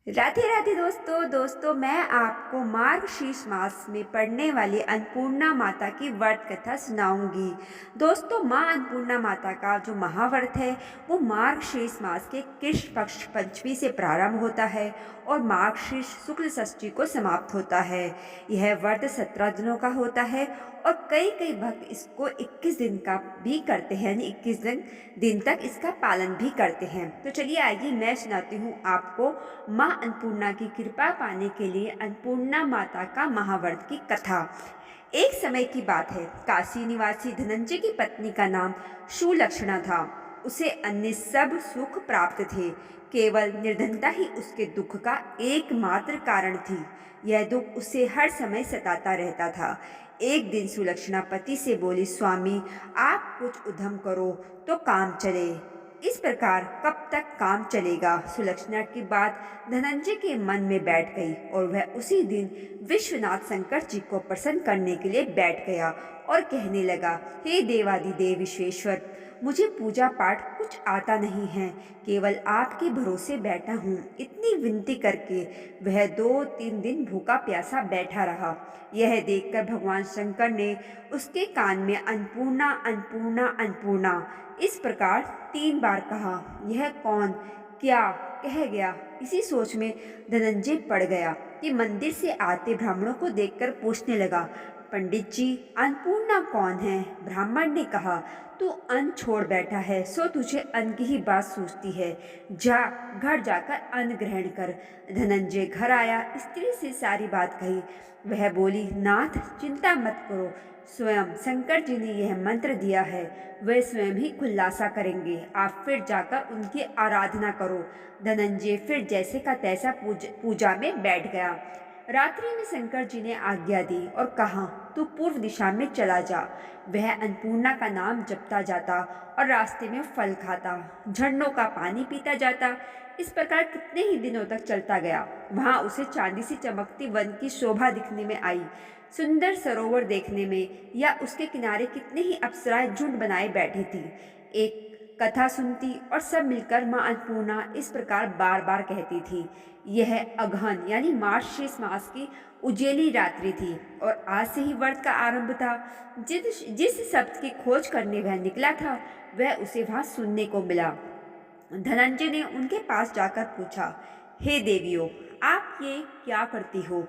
राधे राधे दोस्तों मैं आपको मार्गशीर्ष मास में पढ़ने वाली अन्नपूर्णा माता की व्रत कथा सुनाऊंगी। दोस्तों, माँ अन्नपूर्णा माता का जो महाव्रत है वो मार्गशीर्ष मास के कृष्ण पक्ष पंचमी से प्रारंभ होता है और मार्गशीर्ष शुक्ल षष्ठी को समाप्त होता है। यह व्रत 17 दिनों का होता है और कई कई भक्त इसको 21 दिन का भी करते हैं, यानी 21 दिन तक इसका पालन भी करते हैं। तो चलिए आइए मैं सुनाती हूँ आपको माँ अन्नपूर्णा की कृपा पाने के लिए अन्नपूर्णा माता का महाव्रत की कथा। एक समय की बात है, काशी निवासी धनंजय की पत्नी का नाम सुलक्षणा था। उसे अन्य सब सुख प्राप्त थे, केवल निर्धनता ही उसके दुख का एकमात्र कारण थी। यह दुख उसे हर समय सताता रहता था। एक दिन सुलक्षणा पति से बोली, स्वामी आप कुछ उद्यम करो तो काम चले। इस प्रकार कब तक काम चलेगा? सुलक्षणा की बात धनंजय के मन में बैठ गई और वह उसी दिन विश्वनाथ शंकर जी को प्रसन्न करने के लिए बैठ गया और कहने लगा, हे देवादिदेव विश्वेश्वर, मुझे पूजा पाठ कुछ आता नहीं है, केवल आपके भरोसे बैठा हूँ। इतनी विनती करके वह 2-3 दिन भूखा प्यासा बैठा रहा। यह देखकर भगवान शंकर ने उसके कान में अन्नपूर्णा अन्नपूर्णा अन्नपूर्णा इस प्रकार 3 बार कहा। यह कौन क्या कह गया? इसी सोच में धनंजय पड़ गया कि मंदिर से आते ब्राह्मणों को देखकर पूछने लगा, पंडित जी अन्नपूर्णा कौन है? ब्राह्मण ने कहा, तू अन्न छोड़ बैठा है, सो तुझे अन्न की ही बात सूझती है। जा घर जाकर अन्न ग्रहण कर। धनंजय घर आया, स्त्री से सारी बात कही। वह बोली, नाथ चिंता मत करो, स्वयं शंकर जी ने यह मंत्र दिया है, वे स्वयं ही खुलासा करेंगे। आप फिर जाकर उनकी आराधना करो। धनंजय फिर जैसे का तैसा पूजा में बैठ गया। रात्रि में शंकर जी ने आज्ञा दी और कहा, तू पूर्व दिशा में चला जा। वह अन्नपूर्णा का नाम जपता जाता और रास्ते में फल खाता, झरनों का पानी पीता जाता। इस प्रकार कितने ही दिनों तक चलता गया। वहां उसे चांदी सी चमकती वन की शोभा दिखने में आई, सुंदर सरोवर देखने में, या उसके किनारे कितने ही अप्सराएं झुंड बनाए बैठी थी। एक कथा सुनती और सब मिलकर माँ अन्नपूर्णा इस प्रकार बार बार कहती थी। यह अगहन यानी मार्गशीर्ष मास की उजेली रात्रि थी और आज से ही व्रत का आरंभ था। जिस जिस शब्द की खोज करने वह निकला था वह उसे वहां सुनने को मिला। धनंजय ने उनके पास जाकर पूछा, हे देवियों, आप ये क्या करती हो?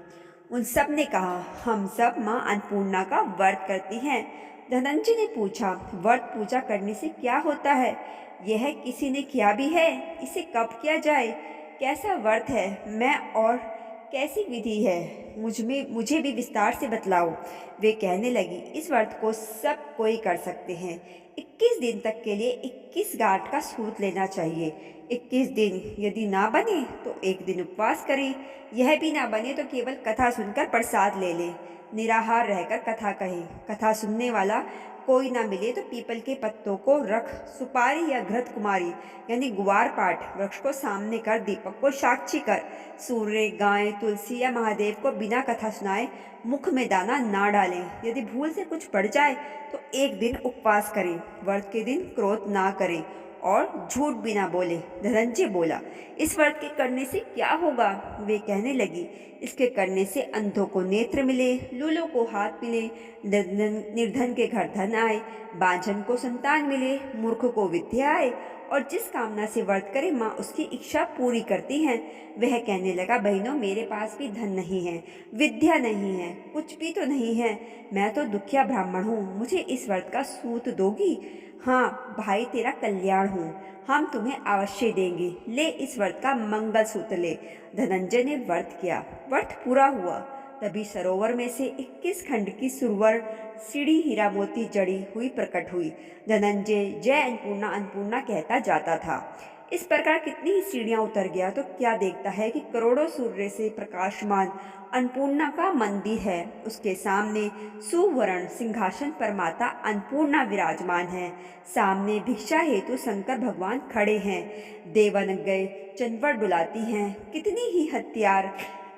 उन सब ने कहा, हम सब माँ अन्नपूर्णा का व्रत करती हैं। धनंजय ने पूछा, व्रत पूजा करने से क्या होता है? यह किसी ने किया भी है? इसे कब किया जाए? कैसा व्रत है? मैं और कैसी विधि है? मुझे भी विस्तार से बतलाओ। वे कहने लगी, इस व्रत को सब कोई कर सकते हैं। 21 दिन तक के लिए 21 गांठ का सूत लेना चाहिए। 21 दिन यदि ना बने तो एक दिन उपवास करें। यह भी ना बने तो केवल कथा सुनकर प्रसाद ले लें। निराहार रहकर कथा कहें। कथा सुनने वाला कोई ना मिले तो पीपल के पत्तों को रख सुपारी या घृत कुमारी यानी गुवार पाठ वृक्ष को सामने कर दीपक को साक्षी कर सूर्य, गाय, तुलसी या महादेव को बिना कथा सुनाए मुख में दाना ना डालें। यदि भूल से कुछ पड़ जाए तो एक दिन उपवास करें। व्रत के दिन क्रोध ना करें और झूठ भी ना बोले। धनंजय बोला, इस व्रत के करने से क्या होगा? वे कहने लगी, इसके करने से अंधों को नेत्र मिले, लूलों को हाथ मिले, निर्धन के घर धन आए, बांझन को संतान मिले, मूर्ख को विद्या आए, और जिस कामना से व्रत करे माँ उसकी इच्छा पूरी करती हैं। वह कहने लगा, बहनों मेरे पास भी धन नहीं है, विद्या नहीं है, कुछ भी तो नहीं है, मैं तो दुखिया ब्राह्मण हूँ, मुझे इस व्रत का सूत दोगी? हाँ भाई, तेरा कल्याण हो, हम तुम्हें अवश्य देंगे, ले इस व्रत का मंगल सूत्र ले। धनंजय ने व्रत किया। व्रत पूरा हुआ तभी सरोवर में से 21 खंड की सुरवर सीढ़ी हीरा मोती जड़ी हुई प्रकट हुई। धनंजय जय अन्नपूर्णा अन्नपूर्णा कहता जाता था। इस प्रकार कितनी ही सीढ़ियां उतर गया तो क्या देखता है कि करोड़ों सूर्य से प्रकाशमान अन्नपूर्णा का मंदिर है। उसके सामने सुवर्ण सिंहासन पर माता अन्नपूर्णा विराजमान है। सामने भिक्षा हेतु शंकर भगवान खड़े हैं। देवानगय चंद्र डुलाती हैं। कितनी ही हथियार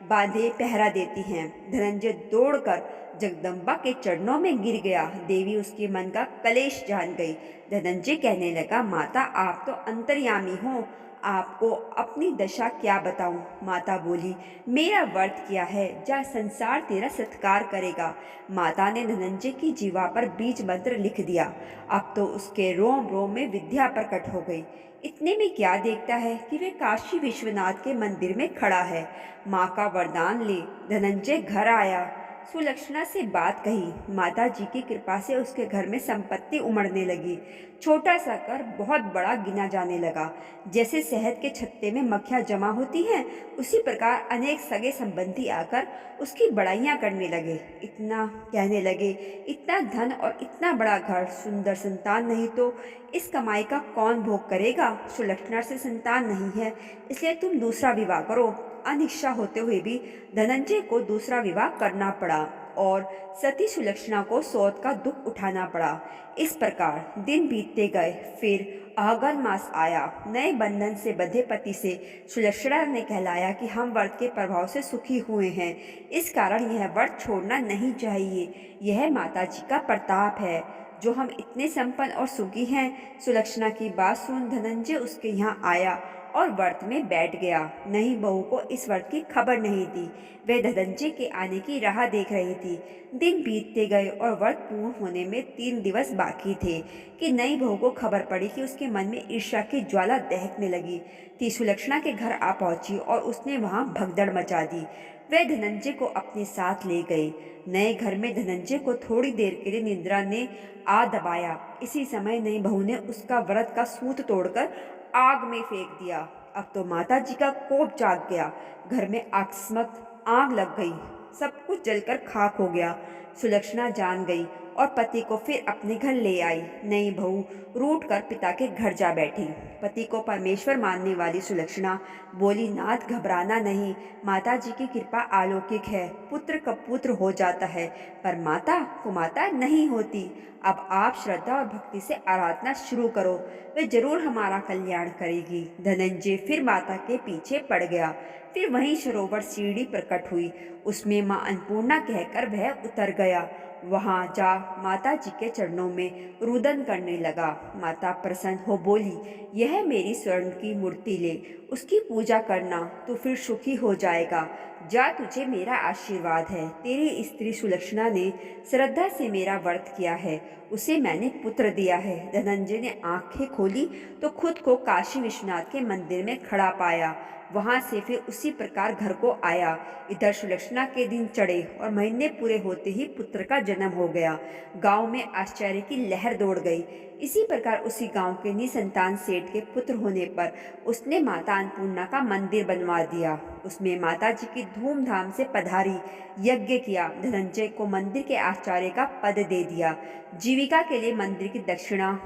बांधे पहरा देती हैं। धनंजय दौड़कर जगदम्बा के चरणों में गिर गया। देवी उसके मन का कलेश जान गई। धनंजय कहने लगा, माता आप तो अंतर्यामी हो, आपको अपनी दशा क्या बताऊं? माता बोली, मेरा व्रत किया है, जा संसार तेरा सत्कार करेगा। माता ने धनंजय की जीवा पर बीज मंत्र लिख दिया। अब तो उसके रोम रोम में विद्या प्रकट हो गई। इतने में क्या देखता है कि वे काशी विश्वनाथ के मंदिर में खड़ा है। माँ का वरदान ले धनंजय घर आया। सुलक्षणा से बात कही। माता जी की कृपा से उसके घर में संपत्ति उमड़ने लगी। छोटा सा कर बहुत बड़ा गिना जाने लगा। जैसे शहद के छत्ते में मक्खियाँ जमा होती हैं, उसी प्रकार अनेक सगे संबंधी आकर उसकी बड़ाइयाँ करने लगे। इतना कहने लगे, इतना धन और इतना बड़ा घर, सुंदर संतान नहीं तो इस कमाई का कौन भोग करेगा? सुलक्षणा से संतान नहीं है, इसलिए तुम दूसरा विवाह करो। अनिच्छा होते हुए भी धनंजय को दूसरा विवाह करना पड़ा और सती सुलक्षणा को सौत का दुख उठाना पड़ा। इस प्रकार दिन बीतते गए। फिर आगन मास आया। नए बंधन से बंधे पति से सुलक्षणा ने कहलाया कि हम व्रत के प्रभाव से सुखी हुए हैं, इस कारण यह व्रत छोड़ना नहीं चाहिए। यह माता जी का प्रताप है जो हम इतने संपन्न और सुखी हैं। सुलक्षणा की बात सुन धनंजय उसके यहाँ आया और व्रत में बैठ गया। नई बहू को इस व्रत की खबर नहीं थी। वह धनंजय के आने की राह देख रही थी। दिन बीतते गए और व्रत पूर्ण होने में 3 दिवस बाकी थे कि नई बहू को खबर पड़ी कि उसके मन में ईर्ष्या की ज्वाला दहकने लगी थी। सुलक्षणा के घर आ पहुंची और उसने वहां भगदड़ मचा दी। वह धनंजय को अपने साथ ले गई। नए घर में धनंजय को थोड़ी देर के लिए निद्रा ने आ दबाया। इसी समय नई बहू ने उसका व्रत का सूत तोड़कर आग में फेंक दिया। अब तो माता जी का कोप जाग गया। घर में अकस्मात आग लग गई। सब कुछ जलकर खाक हो गया। सुलक्षणा जान गई और पति को फिर अपने घर ले आई। नई बहू रूठ कर पिता के घर जा बैठी। पति को परमेश्वर मानने वाली सुलक्षणा बोली, नाथ घबराना नहीं, माता जी की कृपा अलौकिक है। पुत्र का पुत्र हो जाता है पर माता कुमाता नहीं होती। अब आप श्रद्धा और भक्ति से आराधना शुरू करो, वे जरूर हमारा कल्याण करेगी। धनंजय फिर माता के पीछे पड़ गया। फिर वहीं सरोवर सीढ़ी प्रकट हुई, उसमें माँ अन्नपूर्णा कहकर वह उतर गया। वहां जा माता जी के चरणों में रुदन करने लगा। माता प्रसन्न हो बोली, यह मेरी स्वर्ण की मूर्ति ले, उसकी पूजा करना तो फिर सुखी हो जाएगा। जा, तुझे मेरा आशीर्वाद है। तेरी स्त्री सुलक्षणा ने श्रद्धा से मेरा व्रत किया है, उसे मैंने पुत्र दिया है। धनंजय ने आंखें खोली तो खुद को काशी विश्वनाथ के मंदिर में खड़ा पाया। वहां से फिर उसी प्रकार घर को आया। इधर सुलक्षणा के दिन चढ़े और महीने पूरे होते ही पुत्र का जन्म हो गया। गांव में आश्चर्य की लहर दौड़ गई। इसी प्रकार उसी गांव के निसंतान सेठ के पुत्र होने पर उसने माता अन्नपूर्णा का मंदिर बनवा दिया। उसमें माता जी की धूमधाम से पधारी, यज्ञ किया। धनंजय को मंदिर के आचार्य का पद दे दिया। जीविका के लिए मंदिर की दक्षिणा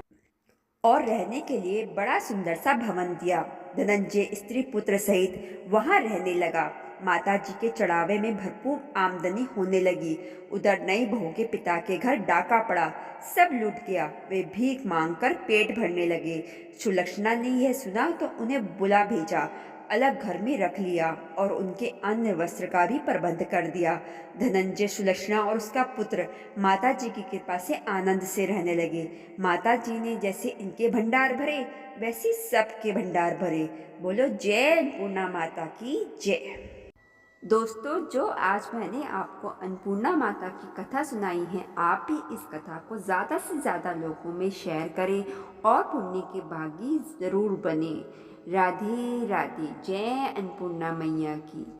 और रहने के लिए बड़ा सुंदर सा भवन दिया। धनंजय स्त्री पुत्र सहित वहां रहने लगा। माता जी के चढ़ावे में भरपूर आमदनी होने लगी। उधर नई बहू के पिता के घर डाका पड़ा, सब लूट गया। वे भीख मांगकर पेट भरने लगे। सुलक्षणा ने यह सुना तो उन्हें बुला भेजा, अलग घर में रख लिया और उनके अन्न वस्त्र का भी प्रबंध कर दिया। धनंजय, सुलक्षणा और उसका पुत्र माता जी की कृपा से आनंद से रहने लगे। माता जी ने जैसे इनके भंडार भरे वैसे सबके भंडार भरे। बोलो जय अन्नपूर्णा माता की जय। दोस्तों, जो आज मैंने आपको अन्नपूर्णा माता की कथा सुनाई है, आप भी इस कथा को ज़्यादा से ज़्यादा लोगों में शेयर करें और पुण्य के भागी ज़रूर बने। राधे राधे। जय अन्नपूर्णा मैया की।